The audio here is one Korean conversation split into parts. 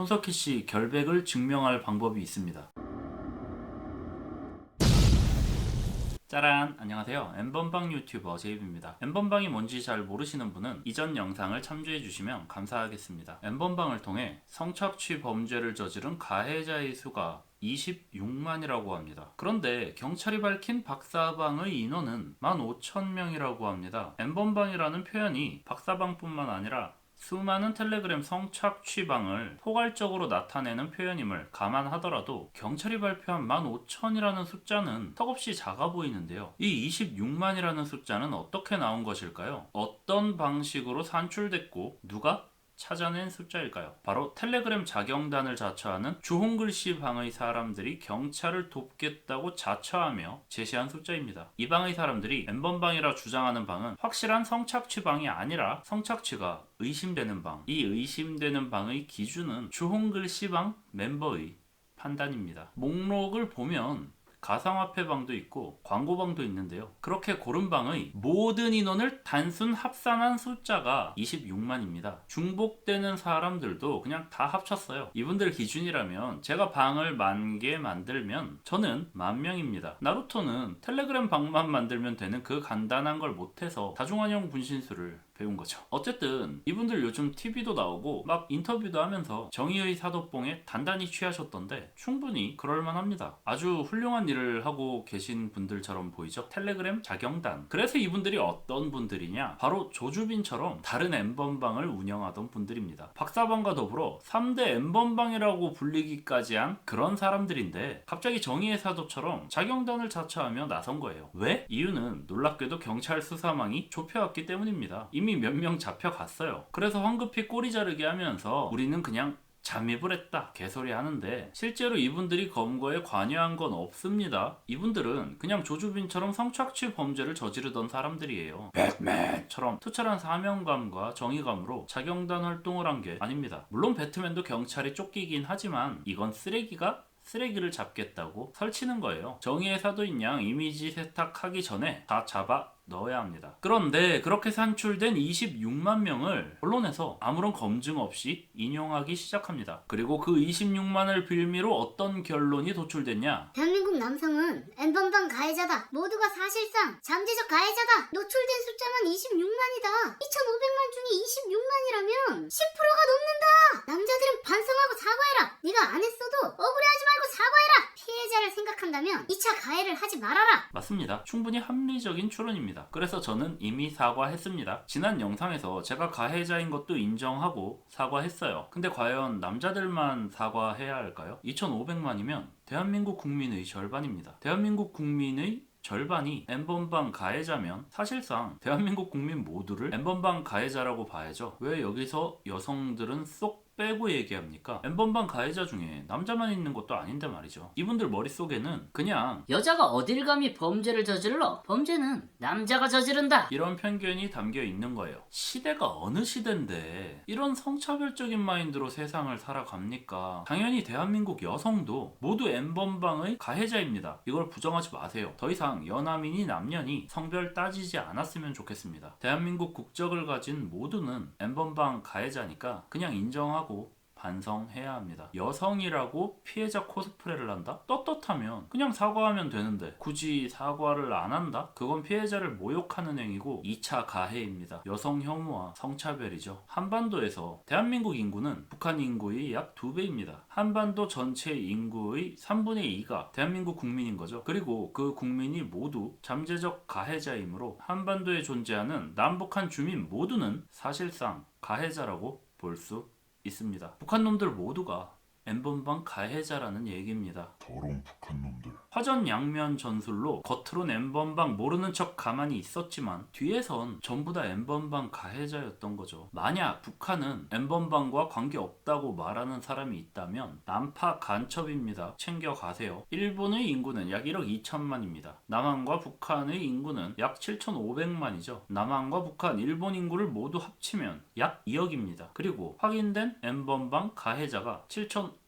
손석희 씨 결백을 증명할 방법이 있습니다. 짜란! 안녕하세요. N번방 유튜버 제이비입니다. N번방이 뭔지 잘 모르시는 분은 이전 영상을 참조해 주시면 감사하겠습니다. N번방을 통해 성착취 범죄를 저지른 가해자의 수가 26만이라고 합니다. 그런데 경찰이 밝힌 박사방의 인원은 15,000명이라고 합니다. N번방이라는 표현이 박사방뿐만 아니라 수많은 텔레그램 성착취방을 포괄적으로 나타내는 표현임을 감안하더라도 경찰이 발표한 15,000이라는 숫자는 턱없이 작아 보이는데요. 이 26만이라는 숫자는 어떻게 나온 것일까요? 어떤 방식으로 산출됐고 누가 찾아낸 숫자일까요? 바로 텔레그램 자경단을 자처하는 주홍글씨 방의 사람들이 경찰을 돕겠다고 자처하며 제시한 숫자입니다. 이 방의 사람들이 N번방이라 주장하는 방은 확실한 성착취 방이 아니라 성착취가 의심되는 방, 이 의심되는 방의 기준은 주홍글씨 방 멤버의 판단입니다. 목록을 보면 가상화폐 방도 있고 광고 방도 있는데요. 그렇게 고른 방의 모든 인원을 단순 합산한 숫자가 26만입니다. 중복되는 사람들도 그냥 다 합쳤어요. 이분들 기준이라면 제가 방을 10,000개 만들면 저는 10,000명입니다. 나루토는 텔레그램 방만 만들면 되는 그 간단한 걸 못해서 다중환영 분신술을 배운 거죠. 어쨌든 이분들 요즘 TV도 나오고 막 인터뷰도 하면서 정의의 사도뽕에 단단히 취하셨던데 충분히 그럴만합니다. 아주 훌륭한 일을 하고 계신 분들처럼 보이죠. 텔레그램 자경단. 그래서 이분들이 어떤 분들이냐? 바로 조주빈처럼 다른 N번방을 운영하던 분들입니다. 박사방과 더불어 3대 N번방이라고 불리기까지 한 그런 사람들인데 갑자기 정의의 사도처럼 자경단을 자처하며 나선 거예요. 왜? 이유는 놀랍게도 경찰 수사망이 좁혀왔기 때문입니다. 이미 몇 명 잡혀갔어요. 그래서 황급히 꼬리 자르게 하면서 우리는 그냥 잠입을 했다 개소리 하는데 실제로 이분들이 검거에 관여한 건 없습니다. 이분들은 그냥 조주빈처럼 성착취 범죄를 저지르던 사람들이에요. 배트맨처럼 투철한 사명감과 정의감으로 자경단 활동을 한 게 아닙니다. 물론 배트맨도 경찰이 쫓기긴 하지만 이건 쓰레기가 쓰레기를 잡겠다고 설치는 거예요. 정의의 사도인 양 이미지 세탁하기 전에 다 잡아 넣어야 합니다. 그런데 그렇게 산출된 26만 명을 언론에서 아무런 검증 없이 인용하기 시작합니다. 그리고 그 26만을 빌미로 어떤 결론이 도출됐냐? 대한민국 남성은 N번방 가해자다. 모두가 사실상 잠재적 가해자다. 노출된 숫자만 26만이다. 2,500만 중에 26만이라면 10%가 넘는다. 남자들은 반성하고 사과해라. 네가 안 했어도 억울해하지 말고 사과해라. 피해자를 생각한다면 2차 가해를 하지 말아라. 맞습니다. 충분히 합리적인 추론입니다. 그래서 저는 이미 사과했습니다. 지난 영상에서 제가 가해자인 것도 인정하고 사과했어요. 근데 과연 남자들만 사과해야 할까요? 2,500만이면 대한민국 국민의 절반입니다. 대한민국 국민의 절반이 N번방 가해자면 사실상 대한민국 국민 모두를 N번방 가해자라고 봐야죠. 왜 여기서 여성들은 쏙 빼고 얘기합니까? N번방 가해자 중에 남자만 있는 것도 아닌데 말이죠. 이분들 머릿속에는 그냥 여자가 어딜 감히 범죄를 저질러? 범죄는 남자가 저지른다. 이런 편견이 담겨 있는 거예요. 시대가 어느 시대인데 이런 성차별적인 마인드로 세상을 살아갑니까? 당연히 대한민국 여성도 모두 N번방의 가해자입니다. 이걸 부정하지 마세요. 더 이상 연하민이 남녀니 성별 따지지 않았으면 좋겠습니다. 대한민국 국적을 가진 모두는 N번방 가해자니까 그냥 인정하고 반성해야 합니다. 여성이라고 피해자 코스프레를 한다? 떳떳하면 그냥 사과하면 되는데 굳이 사과를 안 한다? 그건 피해자를 모욕하는 행위고 2차 가해입니다. 여성 혐오와 성차별이죠. 한반도에서 대한민국 인구는 북한 인구의 약 2배입니다. 한반도 전체 인구의 3분의 2가 대한민국 국민인 거죠. 그리고 그 국민이 모두 잠재적 가해자이므로 한반도에 존재하는 남북한 주민 모두는 사실상 가해자라고 볼 수 있습니다. 북한 놈들 모두가 N번방 가해자라는 얘기입니다. 더러운 북한 놈들. 화전양면 전술로 겉으론 N번방 모르는 척 가만히 있었지만 뒤에선 전부 다 N번방 가해자였던 거죠. 만약 북한은 N번방과 관계없다고 말하는 사람이 있다면 남파 간첩입니다. 챙겨가세요. 일본의 인구는 약 1억 2천만입니다. 남한과 북한의 인구는 약 7,500만이죠. 남한과 북한, 일본 인구를 모두 합치면 약 2억입니다. 그리고 확인된 N번방 가해자가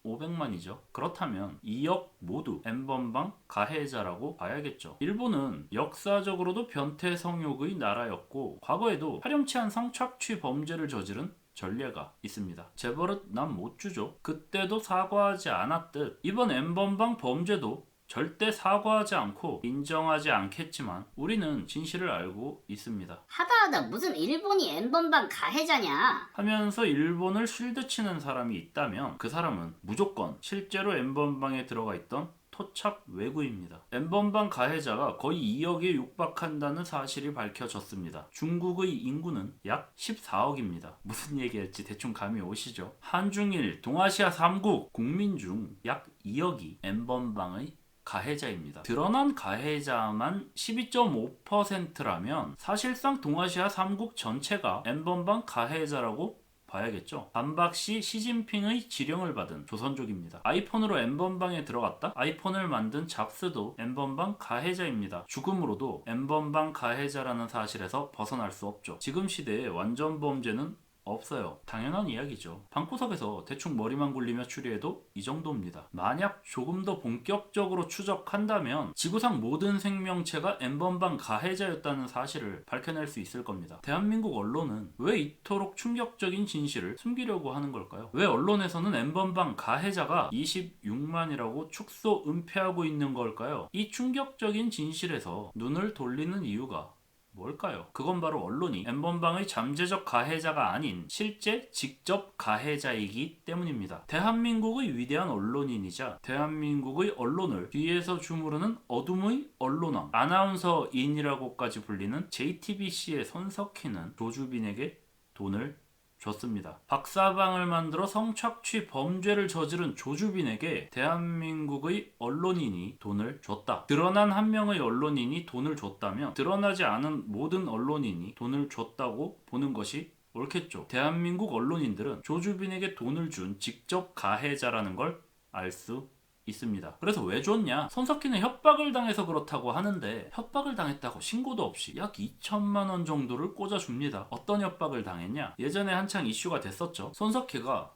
7,500만이죠. 그렇다면 2억 모두 N번방 가해자라고 봐야겠죠. 일본은 역사적으로도 변태 성욕의 나라였고 과거에도 파렴치한 성착취 범죄를 저지른 전례가 있습니다. 재벌은 난 못 주죠. 그때도 사과하지 않았듯 이번 N번방 범죄도 절대 사과하지 않고 인정하지 않겠지만 우리는 진실을 알고 있습니다. 하다하다 무슨 일본이 N번방 가해자냐? 하면서 일본을 실드치는 사람이 있다면 그 사람은 무조건 실제로 N번방에 들어가 있던 토착 외구입니다. N번방 가해자가 거의 2억에 육박한다는 사실이 밝혀졌습니다. 중국의 인구는 약 14억입니다. 무슨 얘기할지 대충 감이 오시죠? 한중일 동아시아 3국 국민 중 약 2억이 N번방의 가해자입니다. 드러난 가해자만 12.5%라면 사실상 동아시아 3국 전체가 N번방 가해자라고 봐야겠죠. 반박 시 시진핑의 지령을 받은 조선족입니다. 아이폰으로 N번방에 들어갔다? 아이폰을 만든 잡스도 N번방 가해자입니다. 죽음으로도 N번방 가해자라는 사실에서 벗어날 수 없죠. 지금 시대에 완전 범죄는 없어요. 당연한 이야기죠. 방구석에서 대충 머리만 굴리며 추리해도 이 정도입니다. 만약 조금 더 본격적으로 추적한다면 지구상 모든 생명체가 N번방 가해자였다는 사실을 밝혀낼 수 있을 겁니다. 대한민국 언론은 왜 이토록 충격적인 진실을 숨기려고 하는 걸까요? 왜 언론에서는 N번방 가해자가 26만이라고 축소 은폐하고 있는 걸까요? 이 충격적인 진실에서 눈을 돌리는 이유가 뭘까요? 그건 바로 언론이 N번방의 잠재적 가해자가 아닌 실제 직접 가해자이기 때문입니다. 대한민국의 위대한 언론인이자 대한민국의 언론을 뒤에서 주무르는 어둠의 언론왕 아나운서인이라고까지 불리는 JTBC의 손석희는 조주빈에게 돈을 줬습니다. 박사방을 만들어 성착취 범죄를 저지른 조주빈에게 대한민국의 언론인이 돈을 줬다. 드러난 한 명의 언론인이 돈을 줬다면 드러나지 않은 모든 언론인이 돈을 줬다고 보는 것이 옳겠죠. 대한민국 언론인들은 조주빈에게 돈을 준 직접 가해자라는 걸 알 수 있습니다. 그래서 왜 줬냐? 손석희는 협박을 당해서 그렇다고 하는데 협박을 당했다고 신고도 없이 약 2천만 원 정도를 꽂아줍니다. 어떤 협박을 당했냐? 예전에 한창 이슈가 됐었죠.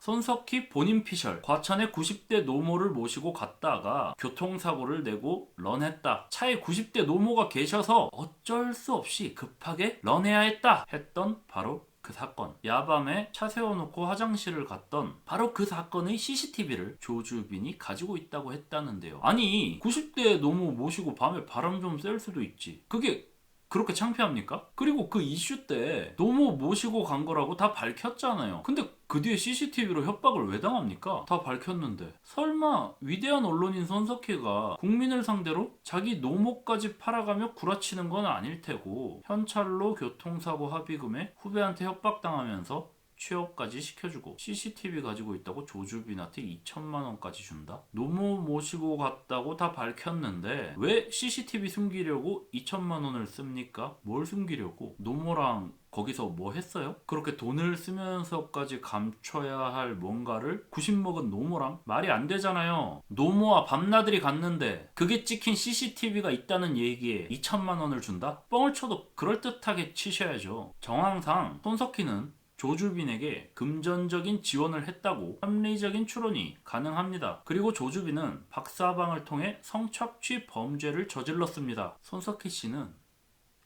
손석희 본인 피셜 과천에 90대 노모를 모시고 갔다가 교통사고를 내고 런했다. 차에 90대 노모가 계셔서 어쩔 수 없이 급하게 런해야 했다 했던 바로 그 사건. 야밤에 차 세워놓고 화장실을 갔던 바로 그 사건의 CCTV를 조주빈이 가지고 있다고 했다는데요. 아니 90대 노모 모시고 밤에 바람 좀 쐴 수도 있지. 그게 그렇게 창피합니까? 그리고 그 이슈 때 노모 모시고 간 거라고 다 밝혔잖아요. 근데 그 뒤에 CCTV로 협박을 왜 당합니까? 다 밝혔는데. 설마 위대한 언론인 손석희가 국민을 상대로 자기 노모까지 팔아가며 구라치는 건 아닐 테고 현찰로 교통사고 합의금에 후배한테 협박당하면서 취업까지 시켜주고 CCTV 가지고 있다고 조주빈한테 2천만 원까지 준다? 노모 모시고 갔다고 다 밝혔는데 왜 CCTV 숨기려고 2천만 원을 씁니까? 뭘 숨기려고? 노모랑 거기서 뭐 했어요? 그렇게 돈을 쓰면서까지 감춰야 할 뭔가를 90 먹은 노모랑 말이 안 되잖아요. 노모와 밤나들이 갔는데 그게 찍힌 CCTV가 있다는 얘기에 2천만 원을 준다? 뻥을 쳐도 그럴듯하게 치셔야죠. 정황상 손석희는 조주빈에게 금전적인 지원을 했다고 합리적인 추론이 가능합니다. 그리고 조주빈은 박사방을 통해 성착취 범죄를 저질렀습니다. 손석희 씨는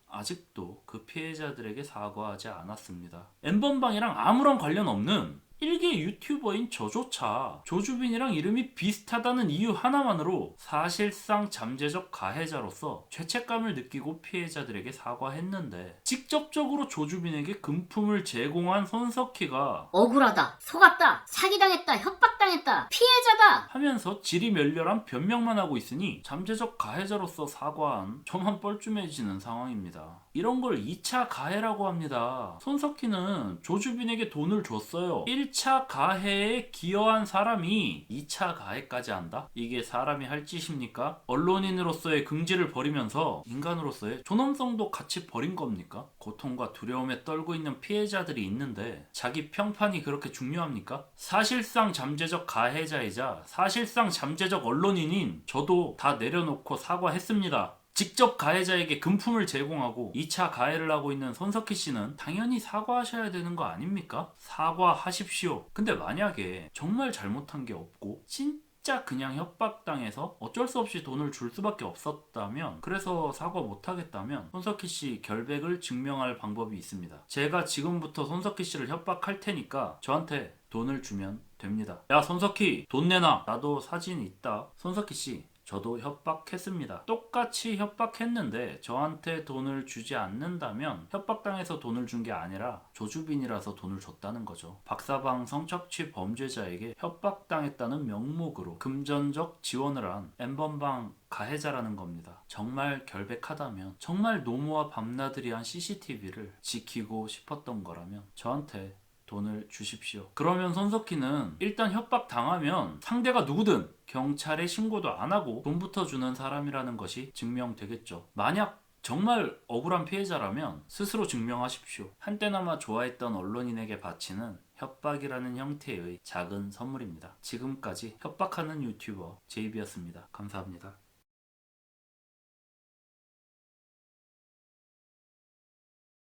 아직도 그 피해자들에게 사과하지 않았습니다. N번방이랑 아무런 관련 없는 일개 유튜버인 저조차 조주빈이랑 이름이 비슷하다는 이유 하나만으로 사실상 잠재적 가해자로서 죄책감을 느끼고 피해자들에게 사과했는데 직접적으로 조주빈에게 금품을 제공한 손석희가 억울하다, 속았다, 사기당했다, 협박당했다, 피해자다 하면서 지리멸렬한 변명만 하고 있으니 잠재적 가해자로서 사과한 저만 뻘쭘해지는 상황입니다. 이런 걸 2차 가해라고 합니다. 손석희는 조주빈에게 돈을 줬어요. 1차 가해에 기여한 사람이 2차 가해까지 한다? 이게 사람이 할 짓입니까? 언론인으로서의 긍지를 버리면서 인간으로서의 존엄성도 같이 버린 겁니까? 고통과 두려움에 떨고 있는 피해자들이 있는데 자기 평판이 그렇게 중요합니까? 사실상 잠재적 가해자이자 사실상 잠재적 언론인인 저도 다 내려놓고 사과했습니다. 직접 가해자에게 금품을 제공하고 2차 가해를 하고 있는 손석희 씨는 당연히 사과하셔야 되는 거 아닙니까? 사과하십시오. 근데 만약에 정말 잘못한 게 없고 진짜 진짜 그냥 협박당해서 어쩔 수 없이 돈을 줄 수밖에 없었다면, 그래서 사과 못하겠다면 손석희 씨 결백을 증명할 방법이 있습니다. 제가 지금부터 손석희 씨를 협박할 테니까 저한테 돈을 주면 됩니다. 야 손석희, 돈 내놔. 나도 사진 있다. 손석희 씨, 저도 협박했습니다. 똑같이 협박했는데 저한테 돈을 주지 않는다면 협박당해서 돈을 준 게 아니라 조주빈이라서 돈을 줬다는 거죠. 박사방 성착취 범죄자에게 협박당했다는 명목으로 금전적 지원을 한 N번방 가해자라는 겁니다. 정말 결백하다면, 정말 노무와 밤나들이 한 CCTV를 지키고 싶었던 거라면 저한테 돈을 주십시오. 그러면 손석희는 일단 협박 당하면 상대가 누구든 경찰에 신고도 안 하고 돈부터 주는 사람이라는 것이 증명되겠죠. 만약 정말 억울한 피해자라면 스스로 증명하십시오. 한때나마 좋아했던 언론인에게 바치는 협박이라는 형태의 작은 선물입니다. 지금까지 협박하는 유튜버 제이비였습니다. 감사합니다.